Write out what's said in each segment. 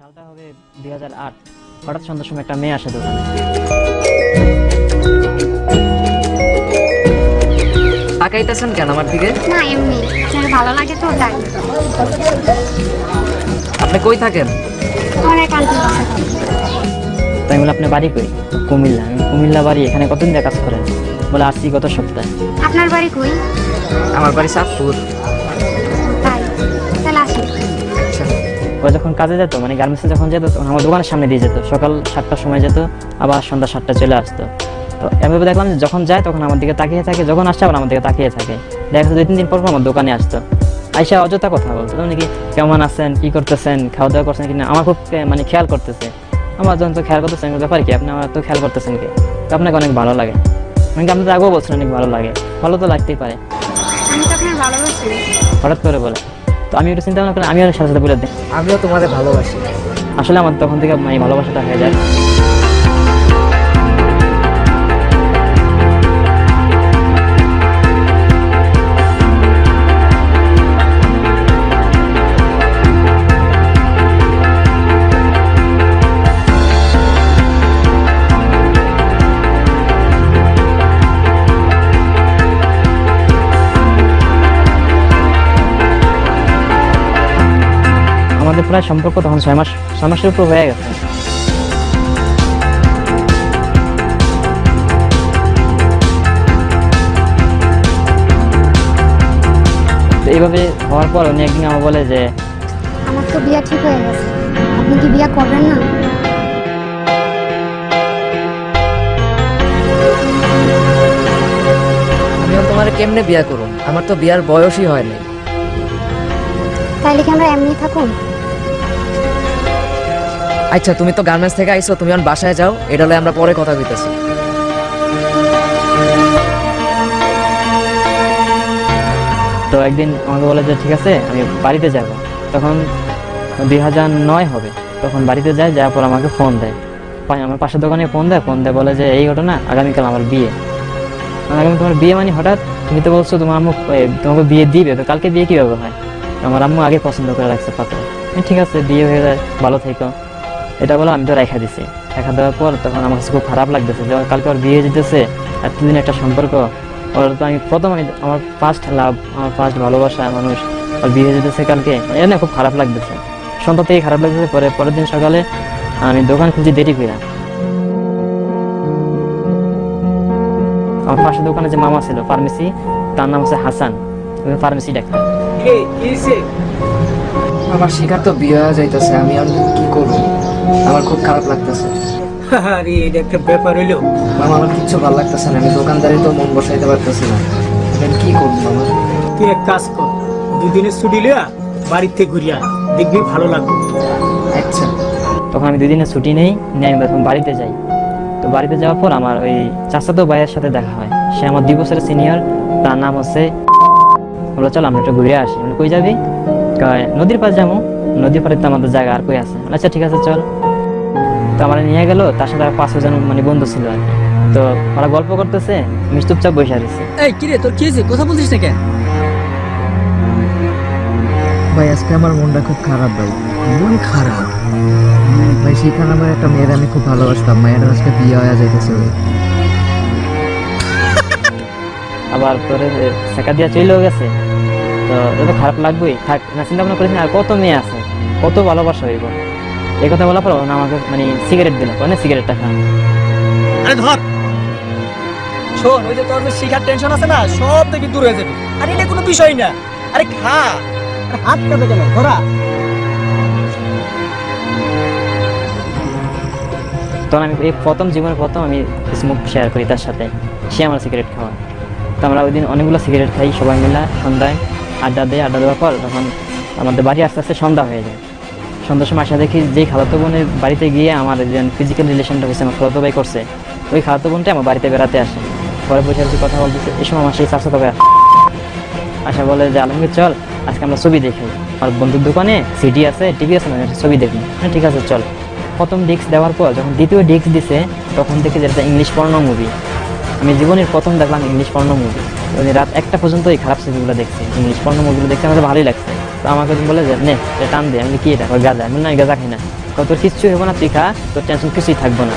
সালটা হবে 2008। হঠাৎ সন্ধ্যার সময় একটা মেয়ে আসে দোকানে। তাকাইতেছেন কেন আমার দিকে? না এমনি আপনার ভালো লাগে তো তাই। আপনি কই থাকেন? আমার এক আন্টি আছে। তাই বলে আপনার বাড়ি কই? কুমিল্লা। আমি কুমিল্লা বাড়ি, এখানে কতদিন দিয়ে কাজ করেন? বলে আসছি গত সপ্তাহে। আপনার বাড়ি কই? আমার বাড়ি চাঁদপুর। তাই তাহলে আসি। আচ্ছা, ও যখন কাজে যেত, মানে গার্মেন্টসে যখন যেত, তখন আমার দোকানের সামনে দিয়ে যেত। সকাল 7টার সময় যেত, আবার সন্ধ্যা 7টায় চলে আসতো। তো এভাবে দেখলাম যে যখন যায় তখন আমার দিকে তাকিয়ে থাকে, যখন আসছে আবার আমার দিকে তাকিয়ে থাকে। দেখা যাচ্ছে 2-3 দিন পর পর আমার দোকানে আসতো। আইসা অযথা কথা বলতো, যেমন কি কেমন আছেন, কি করতেছেন, খাওয়া দাওয়া করছেন কিনা, আমার খুব মানে খেয়াল করতেছে। আমার যখন তো খেয়াল করতেছেন, ব্যাপার কি আপনি আমার তো খেয়াল করতেছেন কি, তো আপনাকে অনেক ভালো লাগে। মানে কি আপনি তো আগেও বলছেন অনেক ভালো লাগে, ভালো তো লাগতেই পারে। আমি তো আপনার ভালোবাসি। হঠাৎ করে বলে, তো আমি একটু চিন্তা ভাবনা করি, আমিও সাথে সাথে বলে দিই। আমিও তোমাদের ভালোবাসি। আসলে আমার তখন থেকে মানে ভালোবাসাটা হয়ে যায়। আমাদের প্রায় সম্পর্ক তখন 6 মাসের উপর হয়ে গেছে। তো এইভাবে হওয়ার পর উনি একদিন আমার বলে যে আমার তো বিয়ে ঠিক হয়ে গেছে, আপনি কি বিয়ে করবেন না? আমিও তোমার কেমনে বিয়া করুম? আমার তো বিয়ার বয়সই হয়নি। তাইলে কি আমরা এমনি থাকুন? আচ্ছা, তুমি তো গার্মেন্টস থেকে আইছো, তুমি এখন বাসায় যাও, এটা লয়ে আমরা পরে কথা কইতেছি। তো একদিন আমাকে বলে যে ঠিক আছে আমি বাড়িতে যাব। তখন 2009 হবে। তখন বাড়িতে যায়, যাওয়ার পর আমাকে ফোন দেয়, আমার পাশের দোকানে ফোন দেয় বলে যে এই ঘটনা, আগামীকাল আমার বিয়ে। আগামী তোমার বিয়ে মানে হঠাৎ? তুমি তো বলছো তোমার আম্মু তোমাকে বিয়ে দিবে, তো কালকে বিয়ে কীভাবে হয়? আমার আম্মু আগে পছন্দ করে রাখছে পাত্র। ঠিক আছে বিয়ে হয়ে যায়, ভালো থেকো, এটা বলে আমি তো রেখা দিছি। রেখা দেওয়ার পর তখন আমার কাছে খুব খারাপ লাগতেছে যে কালকে ওর বিয়ে যেতেছে, এতদিন একটা সম্পর্ক, ওর তো আমি প্রথম, আমার ফার্স্ট লাভ, আমার ফার্স্ট ভালোবাসা মানুষ, ওর বিয়ে যেতেছে কালকে, এর না খুব খারাপ লাগতেছে। সন্ধ্যা থেকে খারাপ লাগতেছে। পরের দিন সকালে আমি দোকান খুঁজে দেরি করি। আমার পাশের দোকানে যে মামা ছিল ফার্মেসি, তার নাম হচ্ছে হাসান, ফার্মেসি ডাক্তার। আমার শিকার তো বিয়ে হয়ে যাইতেছে, আমি আর কি করব? আমার খুব খারাপ লাগতেছে। আরে এটা একটা ব্যাপার হইলো। মামা আমার কিচ্ছু ভালো লাগতেছে না, আমি দোকানদারি তো মন বসাইতে পারতেছি না। আমি কি করবো মামা? তুই এক কাজ কর, দুদিনের ছুটি লিয়া বাড়িতে ঘুরিয়া দেখবি ভালো লাগবে। আচ্ছা। তখন আমি 2 দিনের ছুটি নেই, নিয়ে আমি তখন বাড়িতে যাই। তো বাড়িতে যাওয়ার পর আমার ওই চাচাতো ভাইয়ের সাথে দেখা হয়। সে আমার 2 বছরের সিনিয়র, তার নাম হচ্ছে। বলো চল আমরা একটু ঘুরে আসি। কই যাবি? কয় নদীর পাড়ে যাবো। নদীর পাড়ে তো আমাদের জায়গা আর কই আছে। আচ্ছা ঠিক আছে চল। তো আমার নিয়ে গেল, তার সাথে আর 5-6 জন মানে বন্ধু ছিল আর কি। তো ওরা গল্প করতেছে, আমি চুপচাপ বসে রয়েছি। এই কিরে তোর কি হয়েছে, কথা বলছিস না কেন? ভাই আজকে আমার মনটা খুব খারাপ ভাই। মন খারাপ? ভাই সেখানে আমার একটা মেয়ের আমি খুব ভালোবাসতাম, মায়ের আজকে বিয়ে হয়ে যাইতেছে ভাই। আবার তোর শেখা দিয়া চলেও গেছে, তো এটা খারাপ লাগবেই। থাক না, চিন্তা ভাবনা করিস না, আর কত মেয়ে আছে, কত ভালোবাসা হইব। এই কথা বলার পর না আমাকে মানে সিগারেট দিল, মানে সিগারেটটা খা। আরে ধর, শোন, ওই যে তোর যে শিখার টেনশন আছে না, সব থেকে দূর হয়ে যাবে। আরে এটা কোনো বিষয় না। আরে খা, আরে হাত কাঁপে কেন, ধরা। তখন আমি এই জীবনের প্রথম আমি স্মোক শেয়ার করি তার সাথে, সে আমার সিগারেট খাওয়া। তো আমরা ওই দিন অনেকগুলো সিগারেট খাই সবাই মিলে, সন্ধ্যায় আড্ডা দেওয়ার পর তখন আমাদের বাড়ি আস্তে আস্তে সন্ধ্যা হয়ে যায়। সন্ধ্যার সময় আসা দেখি যেই খালাতো বোনের বাড়িতে গিয়ে আমার যে ফিজিক্যাল রিলেশনটা হয়েছে আমার খালাতো ভাই করছে, ওই খালাতো বোনটা আমার বাড়িতে বেড়াতে আসে। পরে বসে বসে কথা বলতেছে, এই সময় আমার সেই চাচাতো ভাই আসা বলে যে আলমগীর চল আজকে আমরা ছবি দেখি, আমার বন্ধুর দোকানে সিডি আছে, টিভি আছে, মানে ছবি দেখি। হ্যাঁ ঠিক আছে চল। প্রথম ডিস্ক দেওয়ার পর যখন দ্বিতীয় ডিস্ক দিছে, তখন থেকে যেটা ইংলিশ পর্নো মুভি, আমি জীবনের প্রথম দেখলাম ইংলিশ পর্নো মুভি। রাত 1টা পর্যন্ত এই খারাপ ছবিগুলো দেখছি, ইংলিশ পর্নো মুভিগুলো দেখতে আমাদের ভালোই লাগছে। তো আমাকে বলে যে নে টান দে। আমি কি এটা গাঁজা? আমি না গাঁজা খাই না। তোর কিচ্ছু হবো না, তুই খা, তোর টেনশন কিছুই থাকবো না।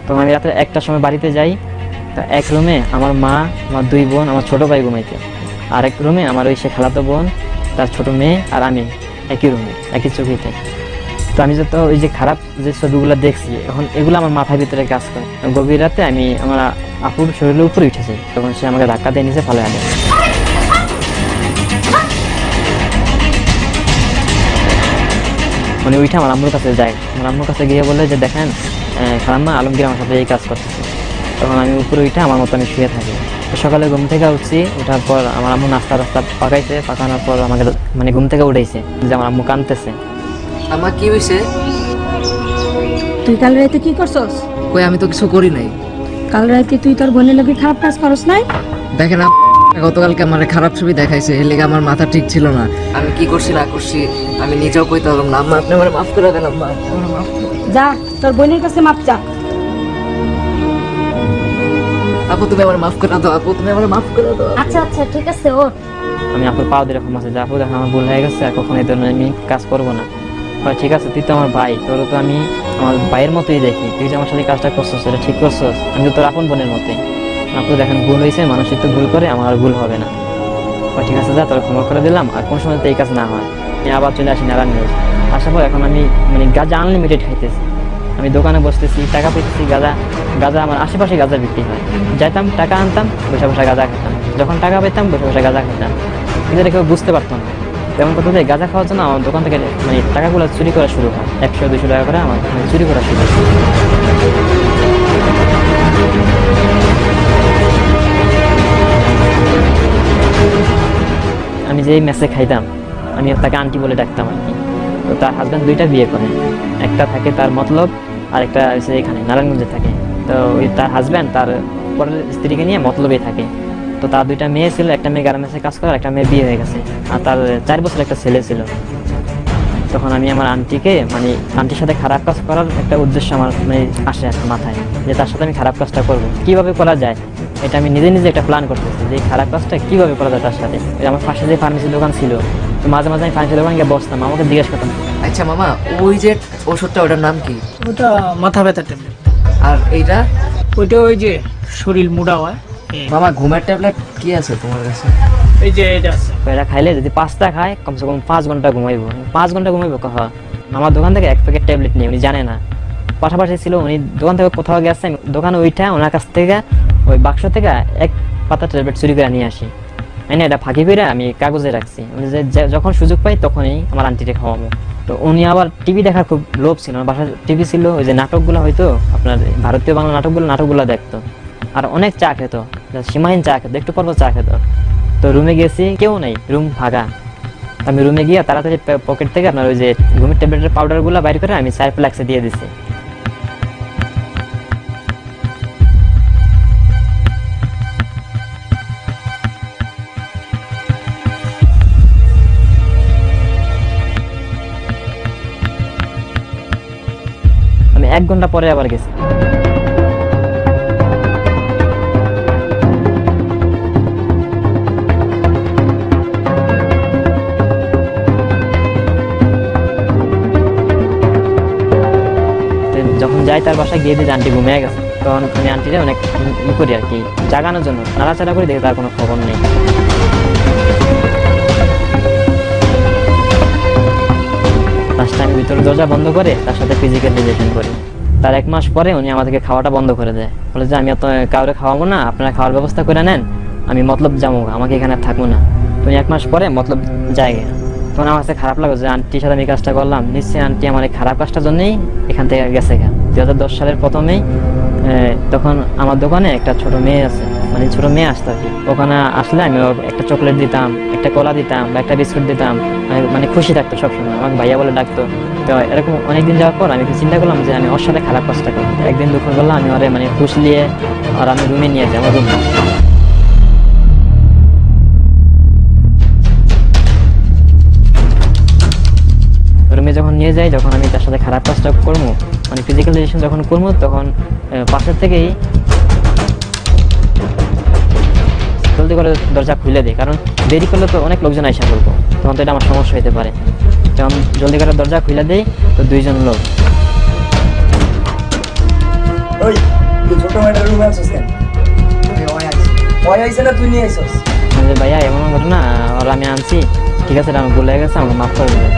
তো আমি রাত্রে 1টার সময় বাড়িতে যাই। তো এক রুমে আমার মা, আমার 2 বোন, আমার ছোট ভাই ঘুমাইছে। আর এক রুমে আমার ওই সে খালাতো বোন, তার ছোট মেয়ে আর আমি একই রুমে, একই চৌকিতে। তো আমি যত ওই যে খারাপ যে ছবিগুলো দেখছি, এখন এগুলো আমার মাথার ভিতরে কাজ করে। গভীর রাতে আমি আমার আপুর শরীরের উপরে উঠেছি, তখন সে আমাকে ধাক্কা দিয়ে নিচে ফেলে আনে। মানে ওইটা আমার আম্মুর কাছে যায়। আমার আম্মুর কাছে গিয়ে বলে যে দেখেন খালাম্মা, আলমগীর আমার সাথে এই কাজ করতেছে। তখন আমি উপরে উঠে আমার মতো আমি শুয়ে থাকি। তো সকালে ঘুম থেকে উঠছি, ওঠার পর আমার আম্মু নাস্তা পাকাইছে, পাকানোর পর আমাকে মানে ঘুম থেকে উঠেছে যে আমার আম্মু কাঁদতেছে। আমার কি হয়েছে? তুই কাল রাতে কি করছস? কই আমি তো কিছু করি নাই। কাল রাতে তুই তোর বোনের লগে খারাপ কাজ করস নাই? দেখেন গতকালকে আমার খারাপ ছবি দেখাইছে, এর লেগে আমার মাথা ঠিক ছিল না। আমি কি করছি না করছি আমি নিজেও কইতে পারলাম না। আম্মা আপনি আমার মাফ করে দেন। আম্মা আমার মাফ করে দেন। যা তোর বোনের কাছে মাপ চা। আপু তুমি আমার মাফ করে দাও, আপু তুমি আমার মাফ করে দাও। আচ্ছা আচ্ছা ঠিক আছে ওর। আমি আপুর পাও দিয়ে ক্ষমা চাই, আপু দেখো আমার ভুল হয়ে গেছে, আর কখনো এই ধরনের আমি কাজ করবো না। ঠিক আছে, তুই তো আমার ভাই, তোর তো আমি আমার ভাইয়ের মতোই দেখি। তুই যে আমার সাথে কাজটা করছিস সেটা ঠিক করছিস, আমি তো তোর আপন বোনের মতোই। আপু দেখেন ভুল হয়েছে, মানুষের তো ভুল করে, আমার আর ভুল হবে না। ঠিক আছে, যা তোর ক্ষমা করে দিলাম, আর কোনো সময় তো এই কাজ না হয়। আমি আবার চলে আসি নারায়ণগঞ্জ। আসার পর এখন আমি মানে গাঁজা আনলিমিটেড খাইতেছি। আমি দোকানে বসতেছি, টাকা পেতেছি, গাঁজা আমার আশেপাশে গাঁজা বিক্রি হয়। যাইতাম, টাকা আনতাম, বসে বসে গাঁজা খেতাম। যখন টাকা পেতাম বসে বসে গাঁজা খেতাম। কিন্তু এটা কেউ বুঝতে পারতো না। তেমন কথা যে গাঁজা খাওয়ার জন্য আমার দোকান থেকে মানে টাকাগুলো চুরি করা শুরু হয়। 100-200 টাকা করে আমার চুরি করা শুরু হয়। আমি যেই মেসে খাইতাম, আমি তাকে আন্টি বলে ডাকতাম আর কি। তো তার হাজব্যান্ড 2টা বিয়ে করে, একটা থাকে তার মতলব, আর একটা হচ্ছে এখানে নারায়ণগঞ্জে থাকে। তো ওই তার হাজব্যান্ড তার পরের স্ত্রীকে নিয়ে মতলবেই থাকে। তো তার 2টা মেয়ে ছিল, একটা মেয়ে গার্মেন্টসে কাজ করে, একটা মেয়ে বিয়ে হয়ে গেছে, আর তার 4 বছর একটা ছেলে ছিল। তখন আমি আমার আন্টিকে মানে আন্টির সাথে খারাপ কাজ করার একটা উদ্দেশ্য আমার মানে আসে আর কি মাথায়, যে তার সাথে আমি খারাপ কাজটা করবো, কিভাবে করা যায়। এটা আমি নিজে নিজে একটা প্ল্যান করতেছি যে এই খারাপ কাজটা কিভাবে করা যায় তার সাথে। ওই আমার পাশে যে ফার্মেসির দোকান ছিল, তো মাঝে মাঝে আমি ফার্মেসির দোকানে গিয়ে বসতাম, আমাকে জিজ্ঞেস করতাম। আচ্ছা মামা, ওই যে ওষুধটা ওটার নাম কি? ওটা মাথা ব্যথার ট্যাবলেট। আর এইটা? ওইটা ওই যে শরীর মুড়া হয়। মামা ঘুমের ট্যাবলেট কি আছে তোমার কাছে? এই যে এটা আছে। এটা খাইলে যদি 5টা খায় কমসে কম 5 ঘন্টা ঘুমাইবো। 5 ঘন্টা ঘুমাইবো কথা। আমার দোকান থেকে 1 প্যাকেট ট্যাবলেট নিয়ে, উনি জানে না। পাশাপাশি ছিল, উনি দোকান থেকে কোথাও গেছে, আমি দোকানে ওইটা ওনার কাছ থেকে ওই বাক্স থেকে 1 পাতা ট্যাবলেট চুরি করে নিয়ে আসি। মানে এটা ফাঁকি করে আমি কাগজে রাখছি, উনি যখন সুযোগ পাই তখনই আমার আন্টিকে খাওয়াবো। তো উনি আবার টিভি দেখার খুব লোভ ছিল, আমার বাসায় টিভি ছিল, ওই যে নাটকগুলো হয়তো আপনার ভারতীয় বাংলা নাটকগুলো দেখতো। আর অনেক চা খেত, সীমাহীন চা খেত, একটু পর চা খেত। তো রুমে গেছি, কেউ নেই, রুম ফাঁকা। আমি রুমে গিয়ে তাড়াতাড়ি পকেট থেকে আপনার ওই যে ঘুমের ট্যাবলেটের পাউডারগুলো বাইর করে আমি সাইফ্লাক্সে দিয়ে দিছি। আমি 1 ঘন্টা পরে আবার গেছি। যখন যাই তার বাসায় গিয়ে দিয়ে আন্টি ঘুমিয়ে গেছে, তখন আমি আন্টিটা অনেক করি আর কি, জাগানোর জন্য নাড়াচাড়া করে দেখে তার কোনো খবর নেই। লাস্টে আমি ভিতরে দরজা বন্ধ করে তার সাথে ফিজিক্যাল রিলেশন করি। তার 1 মাস পরে উনি আমাদেরকে খাওয়াটা বন্ধ করে দেয়, বলে যে আমি কাউরে খাওয়াবো না, আপনারা খাওয়ার ব্যবস্থা করে নেন, আমি মতলব যাবো, আমাকে এখানে থাকবো না। তুমি 1 মাস পরে মতলব জায়গা। তখন আমার কাছে খারাপ লাগলো যে আন্টির সাথে আমি কাজটা করলাম, নিশ্চয়ই আন্টি আমার এই খারাপ কাজটার জন্যই এখান থেকে গেছে। 2010 সালের প্রথমেই তখন আমার দোকানে একটা ছোট মেয়ে আছে, মানে ছোট মেয়ে আসতো আর কি। ওখানে আসলে আমি একটা চকলেট দিতাম, একটা কলা দিতাম বা একটা বিস্কুট দিতাম, মানে খুশি থাকতো সবসময়, আমাকে ভাইয়া বলে ডাকতো। তো এরকম অনেকদিন যাওয়ার পর আমি চিন্তা করলাম যে আমি ওর সাথে খারাপ কাজটা করবো। একদিন দুপুর করলাম, আমি ওরে মানে ফুসলিয়ে আর আমি রুমে নিয়ে যাই, আমার রুমে। রুমে যখন নিয়ে যাই, যখন আমি তার সাথে খারাপ কাজটা করবো, মানে ফিজিক্যাল রিলেশন যখন করবো, তখন পাশের থেকেই জলদি করে দরজা খুলে দিই, কারণ দেরি করলে তো অনেক লোকজন আইসা করবো, তখন তো এটা আমার সমস্যা হতে পারে। যখন জলদি করে দরজা খুলে দিই তো 2 জন লোক। ওই তুই ছোট মেয়েটার রুমে আছিস কেন? ওই আইছে না তুই নিয়ে আইছস? যে ভাইয়া এমন ঘটনা, আর আমি আনছি, ঠিক আছে এটা আমি ভুলে গেছে, আমাকে মাফ করে দেবে।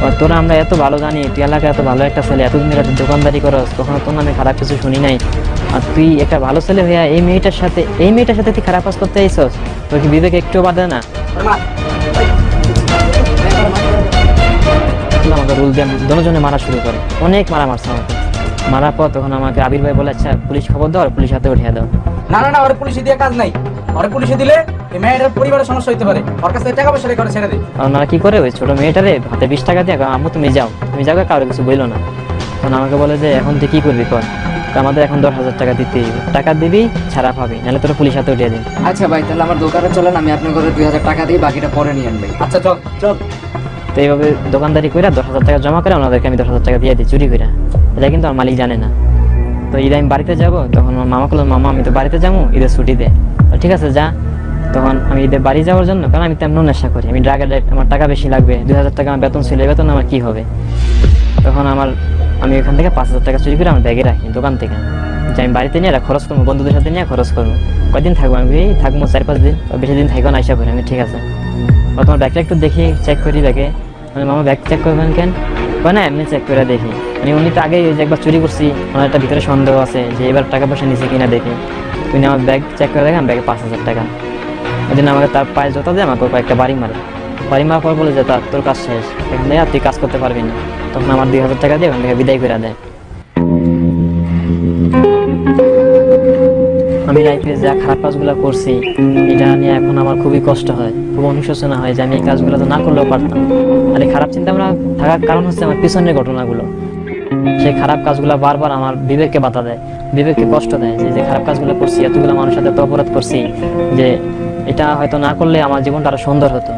আর তোরা আমরা এত ভালো জানি, তুই এলাকায় এত ভালো একটা ছেলে, এতদিন ধরে দোকানদারি করস, কখনো তোর নামে খারাপ কিছু শুনি নাই। আর তুই একটা ভালো ছেলে হইয়া এই মেয়েটার সাথে তুই খারাপ কাজ করতে আইসস, তোর কি বিবেক একটু বাদে না? আমাকে রুল দিয়ে দুজনে মারা শুরু করে, অনেক মারা মারছে আমাকে। মারার পর তখন আমাকে আবির ভাই বলে, আচ্ছা পুলিশ খবর দাও, আর পুলিশ হাতে উঠিয়ে দাও। না না না, ওর পুলিশে দিয়ে কাজ নাই। ওর পুলিশে দিলে এই মেয়েটার পরিবারের সমস্যা হতে পারে। ওর কাছে টাকা পয়সা রেখে ছেড়ে দে। আর ওনারা কি করে, ওই ছোট মেয়েটারে হাতে 20 টাকা দিয়ে, আম্মু তুমি যাও কারো কিছু বললো না। তখন আমাকে বলে যে এখন তুই কি করবি কর, আমাদের এখন 10,000 টাকা দিতে হইবে, টাকা দিবি ছাড়া পাবি, নাহলে তোর পুলিশ হাতে উঠিয়ে দিন। আচ্ছা ভাই, তাহলে আমার দোকানে চলেন, আমি আপনার ঘরে 2000 টাকা দিই, বাকিটা পরে নিয়ে আনবে। আচ্ছা চল চল। তো এইভাবে দোকানদারি করে 10,000 টাকা জমা করে ওনাদেরকে আমি 10,000 টাকা দিয়ে দিই চুরি করে। এটা কিন্তু আমার মালিক জানে না। তো ঈদে আমি বাড়িতে যাব, তখন আমার মামা বলল, মামা আমি তো বাড়িতে যাবো, ঈদের ছুটি দে। ঠিক আছে যা। তখন আমি ঈদে বাড়ি যাওয়ার জন্য, কারণ আমি তেমন নেশা করি, আমি ড্রাগের আমার টাকা বেশি লাগবে, 2,000 টাকা আমার বেতন ছিল, এই বেতন আমার কী হবে। তখন আমি ওখান থেকে 5,000 টাকা চুরি করে আমার ব্যাগে রাখি দোকান থেকে, যে আমি বাড়িতে নিয়ে খরচ করবো, বন্ধুদের সাথে নিয়ে খরচ করবো। কয়দিন থাকবো আমি, থাকবো 4-5 দিন, বেশি দিন থাকবো না, আইসা করি আমি। ঠিক আছে, তোমার ব্যাগটা একটু দেখি, চেক করি ব্যাগে। মানে মামা ব্যাগ চেক করবেন কেন? না এমনি চেক করে দেখি। মানে উনি তো আগেই যে একবার চুরি করছি, ওনার একটা ভিতরে সন্দেহ আছে যে এবার টাকা পয়সা নিচে কিনা দেখি। তুমি আমার ব্যাগ চেক করে দেখেন, ব্যাগে 5,000 টাকা। ওই দিন আমাকে তার পায়ে জোতা দিয়ে আমাকে কয়েকটা বাড়ি মারার পর বলে যে তোর কাজ শেষ, এখানে আর তুই কাজ করতে পারবি না। তখন আমার 2,000 টাকা দিয়ে ওখান থেকে বিদায় করে দেয়। আমি লাইফে যা খারাপ কাজগুলো করছি, এটা নিয়ে এখন আমার খুবই কষ্ট হয়, খুব অনুশোচনা হয় যে আমি এই কাজগুলো তো না করলেও পারতাম। আর এই খারাপ চিন্তা আমরা থাকার কারণ হচ্ছে আমার পিছনের ঘটনাগুলো। সেই খারাপ কাজগুলো বারবার আমার বিবেককে বাধা দেয়, বিবেককে কষ্ট দেয়, যে খারাপ কাজগুলো করছি, এতগুলো মানুষের সাথে অপরাধ করছি, যে এটা হয়তো না করলে আমার জীবনটা আরো সুন্দর হতো।